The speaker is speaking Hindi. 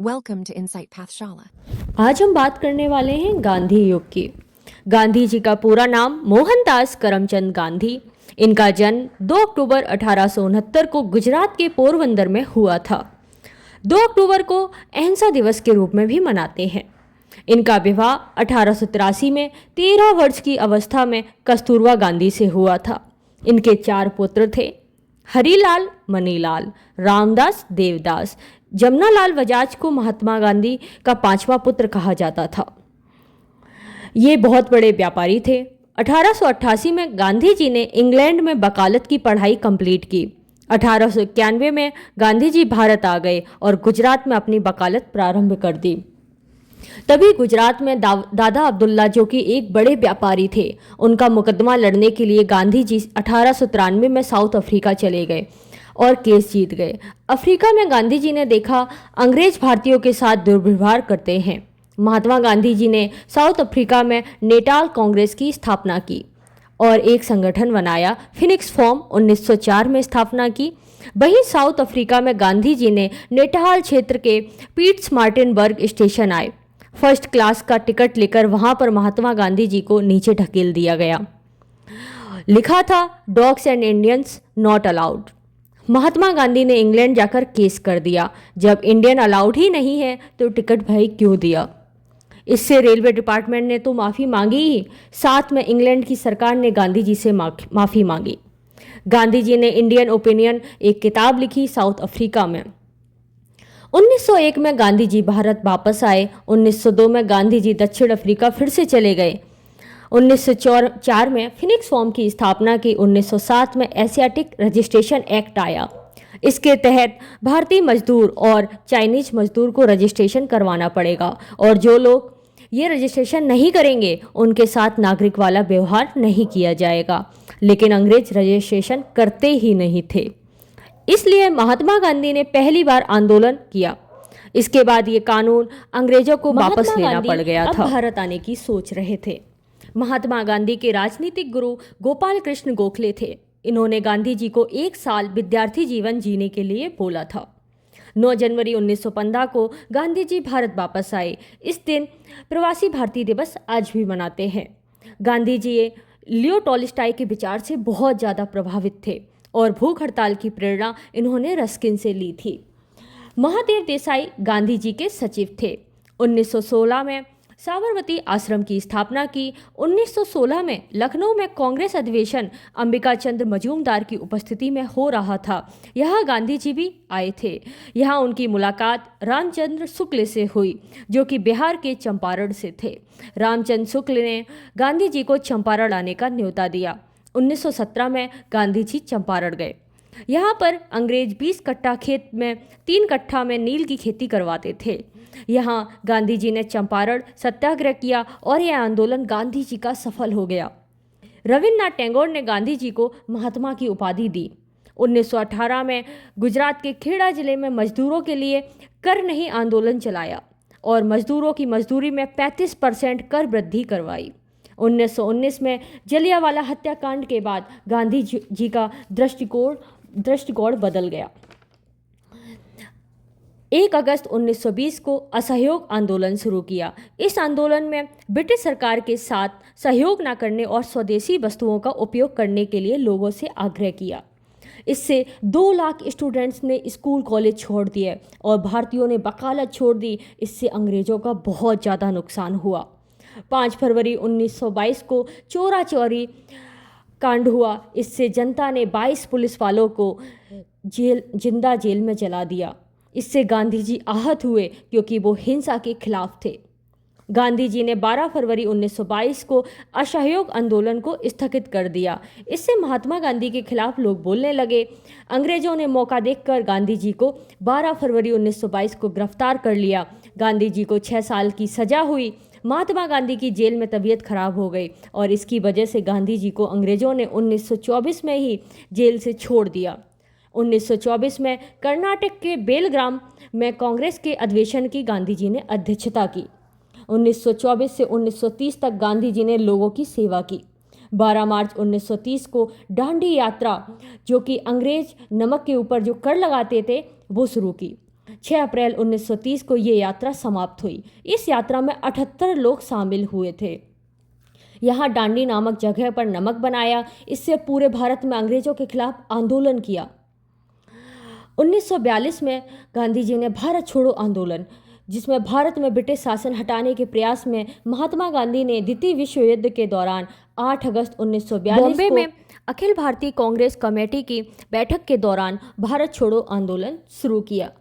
Welcome to Insight Pathshala. आज हम बात करने वाले हैं गांधी युग की। गांधी जी का पूरा नाम मोहनदास करमचंद गांधी। इनका जन्म 2 अक्टूबर 1869 को गुजरात के पोरबंदर में हुआ था। 2 अक्टूबर को अहिंसा दिवस के रूप में भी मनाते हैं। इनका विवाह 1883 में 13 वर्ष की अवस्था में कस्तूरबा गांधी से हुआ था। इनके 4 पुत्र थे, हरीलाल, मनीलाल, रामदास, देवदास। जमनालाल बजाज को महात्मा गांधी का 5वां पुत्र कहा जाता था। ये बहुत बड़े व्यापारी थे। 1888 में गांधी जी ने इंग्लैंड में वकालत की पढ़ाई कंप्लीट की। 1891 में गांधी जी भारत आ गए और गुजरात में अपनी वकालत प्रारंभ कर दी। तभी गुजरात में दादा अब्दुल्ला, जो कि एक बड़े व्यापारी थे, उनका मुकदमा लड़ने के लिए गांधी जी 1893 में साउथ अफ्रीका चले गए और केस जीत गए। अफ्रीका में गांधी जी ने देखा अंग्रेज भारतीयों के साथ दुर्व्यवहार करते हैं। महात्मा गांधी जी ने साउथ अफ्रीका में नेटाल कांग्रेस की स्थापना की और एक संगठन बनाया। फिनिक्स फॉर्म 1904 में स्थापना की। वहीं साउथ अफ्रीका में गांधी जी ने नेटाल क्षेत्र के पीट्समार्टिनबर्ग स्टेशन आए। फर्स्ट क्लास का टिकट लेकर वहां पर महात्मा गांधी जी को नीचे ढकेल दिया गया। लिखा था dogs and Indians not allowed. Mahatma Gandhi ने इंग्लैंड जाकर केस कर दिया, जब इंडियन अलाउड ही नहीं है तो टिकट भाई क्यों दिया। इससे रेलवे डिपार्टमेंट ने तो माफ़ी मांगी ही, साथ में इंग्लैंड की सरकार ने गांधी जी से माफ़ी मांगी। गांधी जी ने इंडियन ओपिनियन एक किताब लिखी साउथ अफ्रीका में। 1901 में गांधी जी भारत वापस आए। 1902 में गांधी जी दक्षिण अफ्रीका फिर से चले गए। 1904 में फिनिक्स फॉर्म की स्थापना की। 1907 में एशियाटिक रजिस्ट्रेशन एक्ट आया। इसके तहत भारतीय मजदूर और चाइनीज मजदूर को रजिस्ट्रेशन करवाना पड़ेगा और जो लोग ये रजिस्ट्रेशन नहीं करेंगे उनके साथ नागरिक वाला व्यवहार नहीं किया जाएगा। लेकिन अंग्रेज रजिस्ट्रेशन करते ही नहीं थे, इसलिए महात्मा गांधी ने पहली बार आंदोलन किया। इसके बाद ये कानून अंग्रेजों को वापस लेना पड़ गया था। भारत आने की सोच रहे थे। महात्मा गांधी के राजनीतिक गुरु गोपाल कृष्ण गोखले थे। इन्होंने गांधी जी को 1 साल विद्यार्थी जीवन जीने के लिए बोला था। 9 जनवरी 1915 को गांधी जी भारत वापस आए। इस दिन प्रवासी भारतीय दिवस आज भी मनाते हैं। गांधी जी लियो टॉल्स्टॉय के विचार से बहुत ज़्यादा प्रभावित थे और भूख हड़ताल की प्रेरणा इन्होंने रस्किन से ली थी। महादेव देसाई गांधी जी के सचिव थे। 1916 में साबरमती आश्रम की स्थापना की। 1916 में लखनऊ में कांग्रेस अधिवेशन अंबिका चंद्र मजूमदार की उपस्थिति में हो रहा था। यहाँ गांधी जी भी आए थे। यहाँ उनकी मुलाकात रामचंद्र शुक्ल से हुई, जो कि बिहार के चंपारण से थे। रामचंद्र शुक्ल ने गांधी जी को चंपारण आने का न्योता दिया। 1917 में गांधी जी चंपारण गए। यहाँ पर अंग्रेज 20 कट्ठा खेत में 3 कट्ठा में नील की खेती करवाते थे। यहाँ गांधी जी ने चंपारण सत्याग्रह किया और यह आंदोलन गांधी जी का सफल हो गया। रविन्द्रनाथ टैगोर ने गांधी जी को महात्मा की उपाधि दी। 1918 में गुजरात के खेड़ा जिले में मजदूरों के लिए कर नहीं आंदोलन चलाया और मजदूरों की मजदूरी में 35% कर वृद्धि करवाई। 1919 में जलियांवाला हत्याकांड के बाद गांधी जी का दृष्टिकोण बदल गया। 1 अगस्त 1920 को असहयोग आंदोलन शुरू किया। इस आंदोलन में ब्रिटिश सरकार के साथ सहयोग न करने और स्वदेशी वस्तुओं का उपयोग करने के लिए लोगों से आग्रह किया। इससे 2 लाख स्टूडेंट्स ने स्कूल कॉलेज छोड़ दिए और भारतीयों ने वकालत छोड़ दी। इससे अंग्रेजों का बहुत ज़्यादा नुकसान हुआ। 5 फरवरी 1922 को चोरा चोरी कांड हुआ। इससे जनता ने 22 पुलिस वालों को जिंदा जेल में जला दिया। इससे गांधी जी आहत हुए क्योंकि वो हिंसा के खिलाफ थे। गांधी जी ने 12 फरवरी 1922 को असहयोग आंदोलन को स्थगित कर दिया। इससे महात्मा गांधी के खिलाफ लोग बोलने लगे। अंग्रेजों ने मौका देखकर गांधी जी को 12 फरवरी 1922 को गिरफ्तार कर लिया। गांधी जी को 6 साल की सजा हुई। महात्मा गांधी की जेल में तबीयत खराब हो गई और इसकी वजह से गांधी जी को अंग्रेजों ने 1924 में ही जेल से छोड़ दिया। 1924 में कर्नाटक के बेलग्राम में कांग्रेस के अधिवेशन की गांधी जी ने अध्यक्षता की। 1924 से 1930 तक गांधी जी ने लोगों की सेवा की। 12 मार्च 1930 को दांडी यात्रा, जो कि अंग्रेज नमक के ऊपर जो कर लगाते थे, वो शुरू की। 6 अप्रैल 1930 को ये यात्रा समाप्त हुई। इस यात्रा में 78 लोग शामिल हुए थे। यहाँ डांडी नामक जगह पर नमक बनाया। इससे पूरे भारत में अंग्रेजों के खिलाफ आंदोलन किया। 1942 में गांधी जी ने भारत छोड़ो आंदोलन, जिसमें भारत में ब्रिटिश शासन हटाने के प्रयास में महात्मा गांधी ने द्वितीय विश्व युद्ध के दौरान 8 अगस्त 1942 बॉम्बे में अखिल भारतीय कांग्रेस कमेटी की बैठक के दौरान भारत छोड़ो आंदोलन शुरू किया।